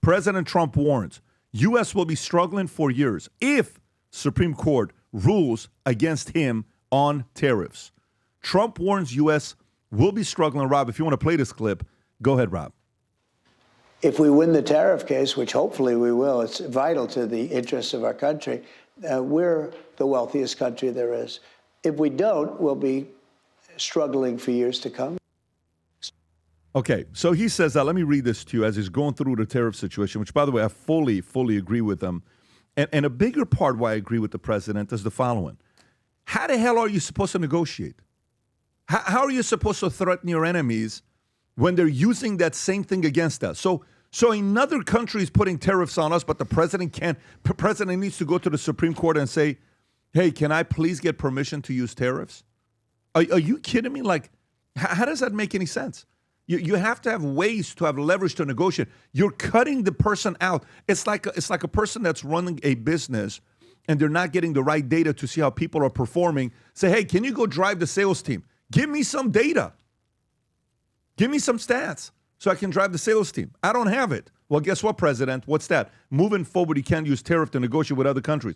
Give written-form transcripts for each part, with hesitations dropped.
President Trump warns U.S. will be struggling for years if Supreme Court rules against him on tariffs. Trump warns U.S. will be struggling. Rob, if you want to play this clip, go ahead, Rob. If we win the tariff case, which hopefully we will, it's vital to the interests of our country. We're the wealthiest country there is. If we don't, we'll be struggling for years to come. Okay, so he says that. Let me read this to you as he's going through the tariff situation, which, by the way, I fully agree with him. And a bigger part why I agree with the president is the following. How the hell are you supposed to negotiate? How are you supposed to threaten your enemies when they're using that same thing against us? So another country is putting tariffs on us, but the president can't. The president needs to go to the Supreme Court and say, hey, can I please get permission to use tariffs? Are you kidding me? Like, how does that make any sense? You have to have ways to have leverage to negotiate. You're cutting the person out. It's like a person that's running a business and they're not getting the right data to see how people are performing. Say, hey, can you go drive the sales team? Give me some data. Give me some stats so I can drive the sales team. I don't have it. Well, guess what, President? What's that? Moving forward, you can't use tariff to negotiate with other countries.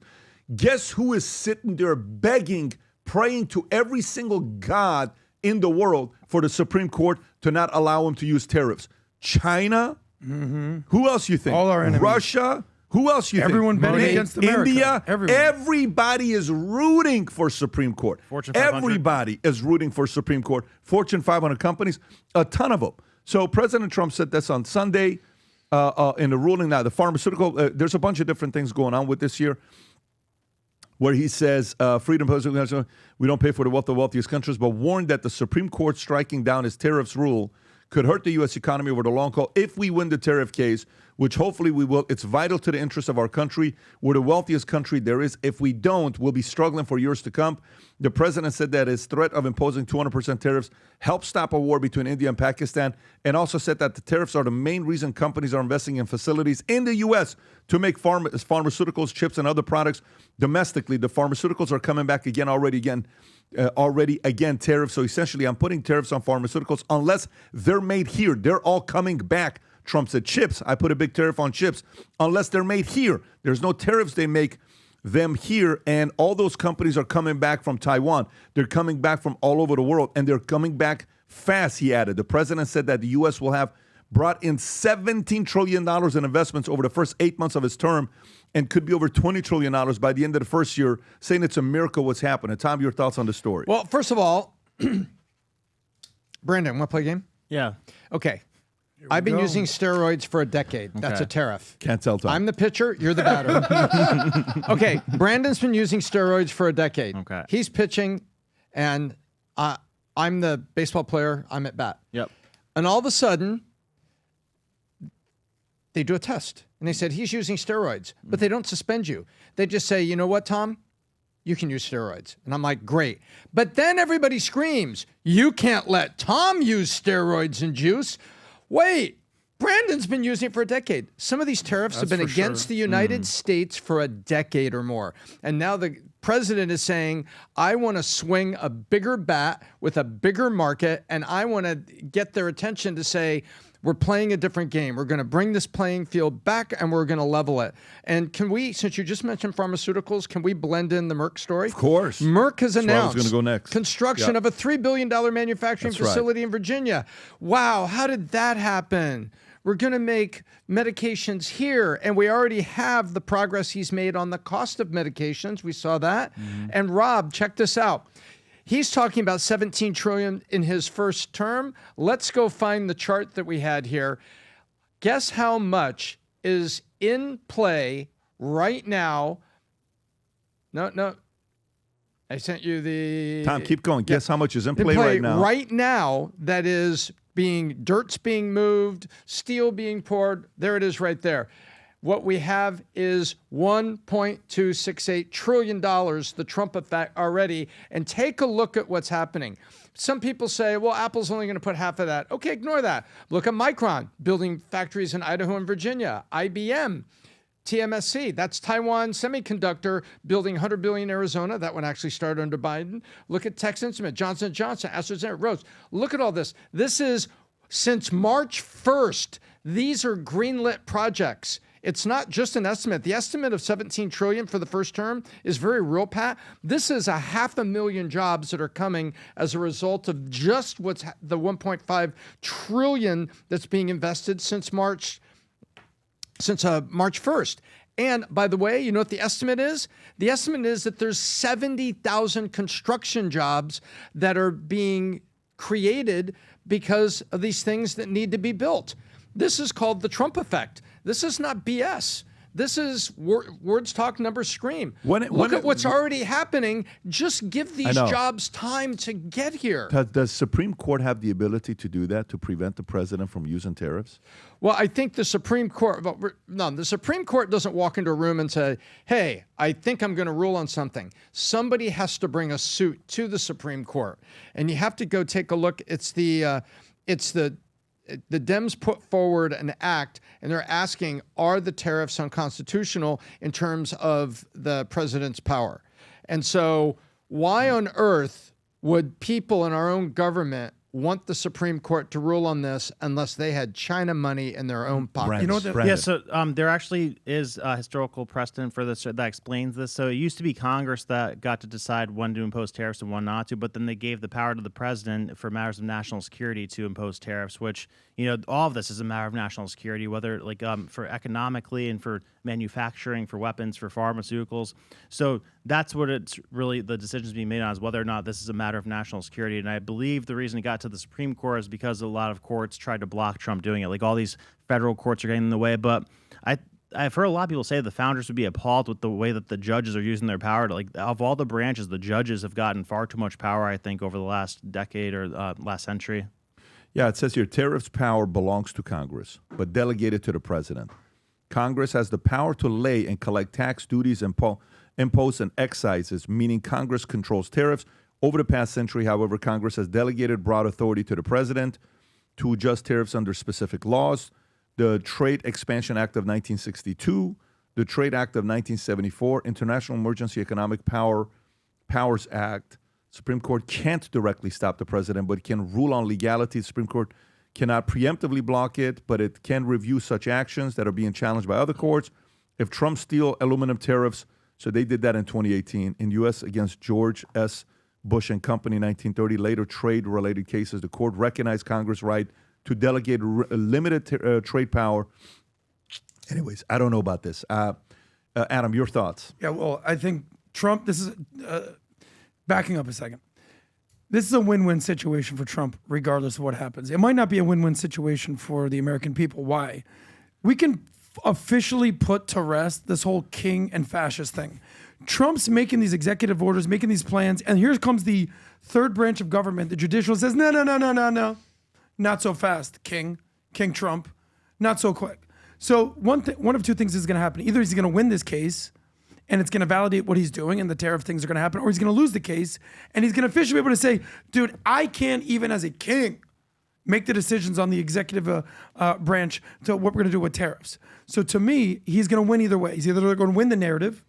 Guess who is sitting there begging, praying to every single god in the world for the Supreme Court to not allow him to use tariffs? China? Mm-hmm. Who else you think? All our enemies. Russia? Who else you Everyone think? betting against America. India? Everyone. Everybody is rooting for Supreme Court. Fortune 500. Everybody is rooting for Supreme Court. Fortune 500 companies, a ton of them. So President Trump said this on Sunday in the ruling. Now, the pharmaceutical, there's a bunch of different things going on with this year, where he says, freedom, we don't pay for the wealth of the wealthiest countries, but warned that the Supreme Court striking down his tariffs rule could hurt the U.S. economy over the long haul if we win the tariff case, which hopefully we will. It's vital to the interests of our country. We're the wealthiest country there is. If we don't, we'll be struggling for years to come. The president said that his threat of imposing 200% tariffs helped stop a war between India and Pakistan, and also said that the tariffs are the main reason companies are investing in facilities in the U.S. to make pharmaceuticals, chips, and other products domestically. The pharmaceuticals are coming back already again, tariffs. So essentially, I'm putting tariffs on pharmaceuticals unless they're made here. They're all coming back. Trump said chips. I put a big tariff on chips unless they're made here. There's no tariffs. They make them here, and all those companies are coming back from Taiwan. They're coming back from all over the world, and they're coming back fast, he added. The president said that the U.S. will have brought in $17 trillion in investments over the first 8 months of his term and could be over $20 trillion by the end of the first year, saying it's a miracle what's happening. Tom, your thoughts on the story? Well, first of all, Brandon, want to play a game? Yeah. Okay. I've been using steroids for a decade. That's a tariff. Can't tell, Tom. I'm the pitcher. You're the batter. Okay. Brandon's been using steroids for a decade. Okay. He's pitching, and I'm the baseball player. I'm at bat. Yep. And all of a sudden, they do a test. And they said, he's using steroids. But they don't suspend you. They just say, you know what, Tom? You can use steroids. And I'm like, great. But then everybody screams, you can't let Tom use steroids and juice. Wait, Brandon's been using it for a decade. Some of these tariffs have been against the United States for a decade or more. And now the president is saying, I want to swing a bigger bat with a bigger market, and I want to get their attention to say, we're playing a different game. We're going to bring this playing field back, and we're going to level it. And can we, since you just mentioned pharmaceuticals, can we blend in the Merck story? Of course. Merck has announced going to go next. Construction of a $3 billion manufacturing facility in Virginia. Wow, how did that happen? We're going to make medications here, and we already have the progress he's made on the cost of medications. We saw that. And Rob, check this out. He's talking about $17 trillion in his first term. Let's go find the chart that we had here. Guess how much is in play right now? No. I sent you the... Tom, keep going. Guess how much is in play right now? Right now, that is dirt's being moved, steel being poured. There it is right there. What we have is $1.268 trillion, the Trump effect already. And take a look at what's happening. Some people say, well, Apple's only going to put half of that. Okay, ignore that. Look at Micron, building factories in Idaho and Virginia. IBM, TMSC, that's Taiwan Semiconductor, building $100 billion in Arizona. That one actually started under Biden. Look at Texas Instruments, Johnson & Johnson, AstraZeneca, Rose. Look at all this. This is since March 1st. These are greenlit projects. It's not just an estimate. The estimate of $17 trillion for the first term is very real, Pat. This is 500,000 jobs that are coming as a result of just what's the $1.5 trillion that's being invested since March 1st. And by the way, you know what the estimate is? The estimate is that there's 70,000 construction jobs that are being created because of these things that need to be built. This is called the Trump effect. This is not BS. This is words talk, numbers scream. Look at what's already happening. Just give these jobs time to get here. Does Supreme Court have the ability to do that, to prevent the president from using tariffs? Well, I think the Supreme Court, the Supreme Court doesn't walk into a room and say, hey, I think I'm going to rule on something. Somebody has to bring a suit to the Supreme Court. And you have to go take a look. The Dems put forward an act, and they're asking, are the tariffs unconstitutional in terms of the president's power? And so why on earth would people in our own government want the Supreme Court to rule on this unless they had China money in their own pockets? You know what? Yeah, so there actually is a historical precedent for this that explains this. So it used to be Congress that got to decide when to impose tariffs and when not to, but then they gave the power to the president for matters of national security to impose tariffs, which, you know, all of this is a matter of national security, whether like for economically and for manufacturing, for weapons, for pharmaceuticals. So that's what it's really, the decisions being made on is whether or not this is a matter of national security. And I believe the reason it got to the Supreme Court is because a lot of courts tried to block Trump doing it. Like all these federal courts are getting in the way. But I've heard a lot of people say the founders would be appalled with the way that the judges are using their power. To, like, of all the branches, the judges have gotten far too much power, I think, over the last decade or last century. Yeah, it says here, tariffs power belongs to Congress, but delegated to the president. Congress has the power to lay and collect tax duties, impose and excises, meaning Congress controls tariffs. Over the past century, however, Congress has delegated broad authority to the president to adjust tariffs under specific laws. The Trade Expansion Act of 1962, the Trade Act of 1974, International Emergency Economic Powers Act. Supreme Court can't directly stop the president, but it can rule on legality. The Supreme Court cannot preemptively block it, but it can review such actions that are being challenged by other courts. If Trump steals aluminum tariffs, so they did that in 2018, in U.S. against George S. Bush and Company, 1930, later trade-related cases, the court recognized Congress' right to delegate limited trade power. Anyways, I don't know about this. Adam, your thoughts? Yeah, well, I think Trump, this is, backing up a second. This is a win-win situation for Trump, regardless of what happens. It might not be a win-win situation for the American people. Why? We can officially put to rest this whole king and fascist thing. Trump's making these executive orders, making these plans, and here comes the third branch of government, the judicial, says, no. Not so fast, King Trump. Not so quick. So one of two things is going to happen. Either he's going to win this case, and it's going to validate what he's doing, and the tariff things are going to happen, or he's going to lose the case, and he's going to officially be able to say, dude, I can't even as a king make the decisions on the executive branch to what we're going to do with tariffs. So to me, he's going to win either way. He's either going to win the narrative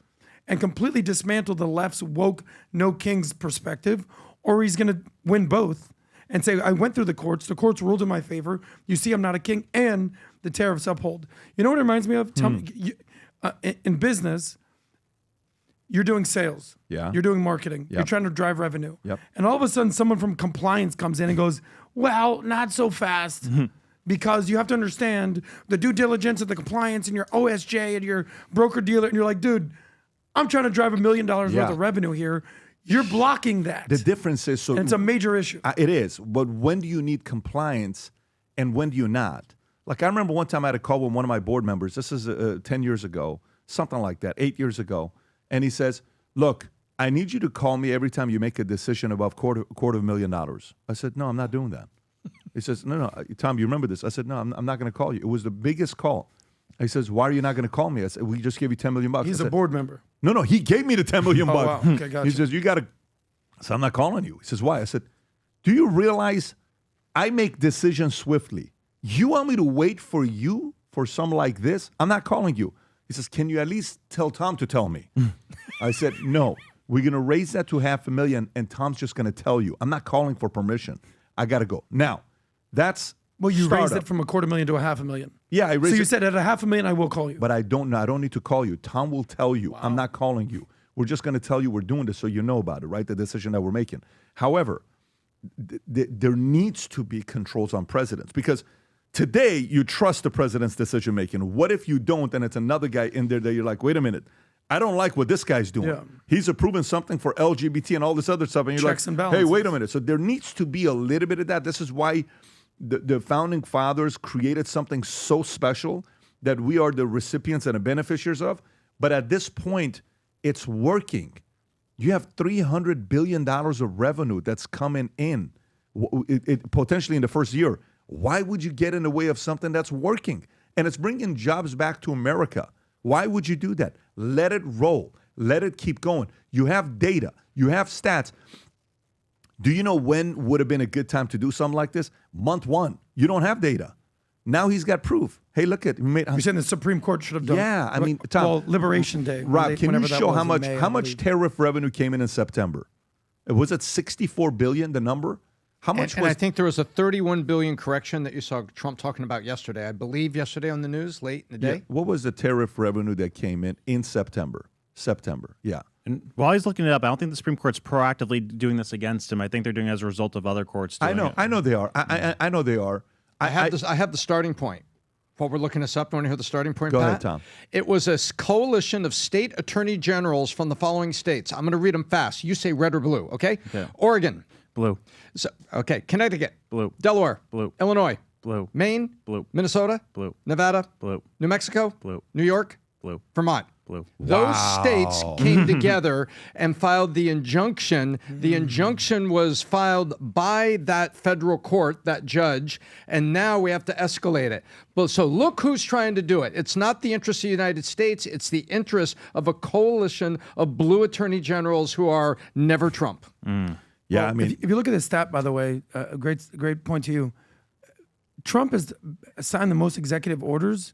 and completely dismantle the left's woke, no kings perspective, or he's going to win both and say, I went through the courts ruled in my favor, you see I'm not a king, and the tariffs uphold. You know what it reminds me of? Tell me, in business, you're doing sales. Yeah. You're doing marketing. Yep. You're trying to drive revenue. Yep. And all of a sudden, someone from compliance comes in and goes, well, not so fast. Because you have to understand the due diligence of the compliance and your OSJ and your broker dealer. And you're like, dude, I'm trying to drive $1 million worth of revenue here. You're blocking that. The difference is, so and it's a major issue. It is. But when do you need compliance and when do you not? Like, I remember one time I had a call with one of my board members. This is 10 years ago, something like that, 8 years ago. And he says, look, I need you to call me every time you make a decision above $250,000. I said, no, I'm not doing that. He says, no, Tom, you remember this? I said, no, I'm not going to call you. It was the biggest call. He says, why are you not going to call me? I said, we just gave you $10 million. He's a board member. No, he gave me the $10 million. Oh, wow. Okay, gotcha. He says, you got to. I said, I'm not calling you. He says, why? I said, do you realize I make decisions swiftly? You want me to wait for you for something like this? I'm not calling you. He says, can you at least tell Tom to tell me? I said, no, we're going to raise that to $500,000 and Tom's just going to tell you. I'm not calling for permission. I got to go. Now, that's Well, you startup. raised it from $250,000 to $500,000. Yeah, I So raised you it. said at $500,000, I will call you. But I don't know. I don't need to call you. Tom will tell you. I'm not calling you. We're just going to tell you we're doing this so you know about it, right? The decision that we're making. However, there needs to be controls on presidents because today you trust the president's decision making. What if you don't and it's another guy in there that you're like, wait a minute, I don't like what this guy's doing. Yeah. He's approving something for LGBT and all this other stuff. And you're Checks and like, hey, balances. wait a minute. So there needs to be a little bit of that. This is why the founding fathers created something so special that we are the recipients and the beneficiaries of. But at this point, it's working. You have $300 billion of revenue that's coming in potentially in the first year. Why would you get in the way of something that's working? And it's bringing jobs back to America. Why would you do that? Let it roll. Let it keep going. You have data. You have stats. Do you know when would have been a good time to do something like this? Month one. You don't have data. Now he's got proof. Hey, look at You're saying the Supreme Court should have done. Yeah, I mean, Tom, well, Liberation Day. Rob, can you whenever that show was how in much May, how I much believe. tariff revenue came in September? Was it 64 billion? The number? How much And was? I think there was a 31 billion correction that you saw Trump talking about yesterday. I believe yesterday on the news, late in the day. What was the tariff revenue that came in September? September, yeah. And while he's looking it up, I don't think the Supreme Court's proactively doing this against him. I think they're doing it as a result of other courts doing it. I know they are. I know they are. I have the starting point. While we're looking this up, do you want to hear the starting point, Go Pat? ahead, Tom. It was a coalition of state attorney generals from the following states. I'm going to read them fast. You say red or blue, okay? Oregon. Blue. So, okay. Connecticut. Blue. Delaware. Blue. Illinois. Blue. Maine. Blue. Minnesota. Blue. Nevada. Blue. New Mexico. Blue. New York. Blue. Vermont. Blue. Those states came together and filed the injunction. The injunction was filed by that federal court, that judge, and now we have to escalate it. Well, so look who's trying to do it. It's not the interest of the United States. It's the interest of a coalition of blue attorney generals who are never Trump. Yeah, Well, I mean, if you look at this stat, by the way, a great point to you. Trump has signed the most executive orders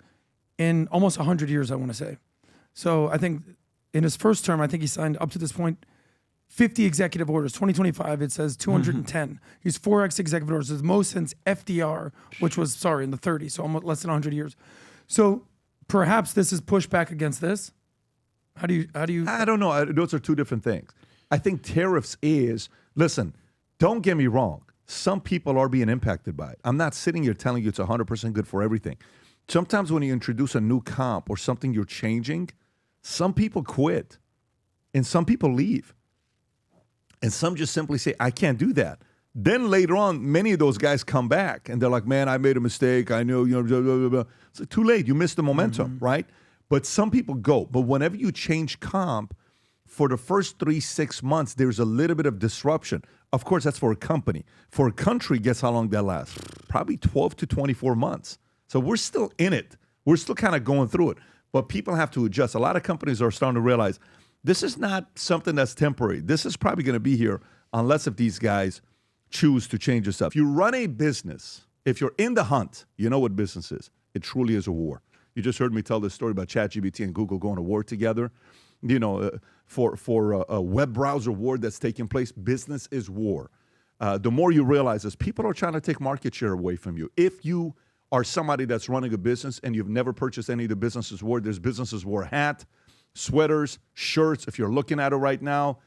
in almost 100 years, I want to say. So I think in his first term, I think he signed up to this point 50 executive orders. 2025, it says 210. He's 4x executive orders. It's the most since FDR, which was, in the 30s, so almost less than 100 years. So perhaps this is pushback against this. How do you? I don't know. Those are two different things. I think tariffs is, listen, don't get me wrong. Some people are being impacted by it. I'm not sitting here telling you it's 100% good for everything. Sometimes when you introduce a new comp or something you're changing, some people quit and some people leave. And some just simply say, I can't do that. Then later on, many of those guys come back and they're like, man, I made a mistake. I know, blah, blah, blah, blah. It's too late. You missed the momentum, right? But some people go. But whenever you change comp, for the first 3-6 months, there's a little bit of disruption. Of course, that's for a company. For a country, guess how long that lasts? Probably 12 to 24 months. So we're still in it. We're still kind of going through it. But people have to adjust. A lot of companies are starting to realize this is not something that's temporary. This is probably going to be here unless if these guys choose to change this up. If you run a business, if you're in the hunt, you know what business is. It truly is a war. You just heard me tell this story about ChatGPT and Google going to war together. You know, for a web browser war that's taking place, business is war. The more you realize this, people are trying to take market share away from you. If you are somebody that's running a business and you've never purchased any of the businesses war, there's businesses war hat, sweaters, shirts. If you're looking at it right now,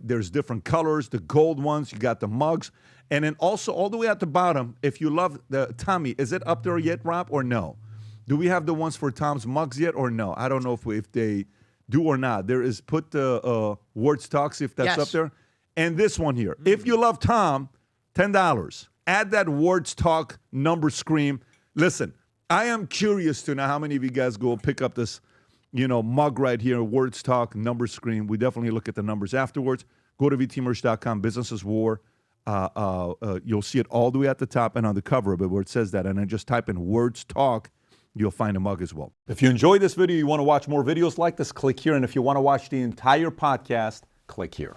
there's different colors, the gold ones, you got the mugs. And then also all the way at the bottom, if you love the Tommy, is it up there yet, Rob, or no? Do we have the ones for Tom's mugs yet or no? I don't know if they do or not. There is, put the Words Talk, see if that's Yes. up there. And this one here. If you love Tom, $10. Add that Words Talk number scream. Listen, I am curious to know how many of you guys go pick up this, mug right here, Words Talk number scream. We definitely look at the numbers afterwards. Go to vtmerch.com, Business is War. You'll see it all the way at the top and on the cover of it where it says that. And then just type in Words Talk. You'll find a mug as well. If you enjoyed this video, you want to watch more videos like this, click here. And if you want to watch the entire podcast, click here.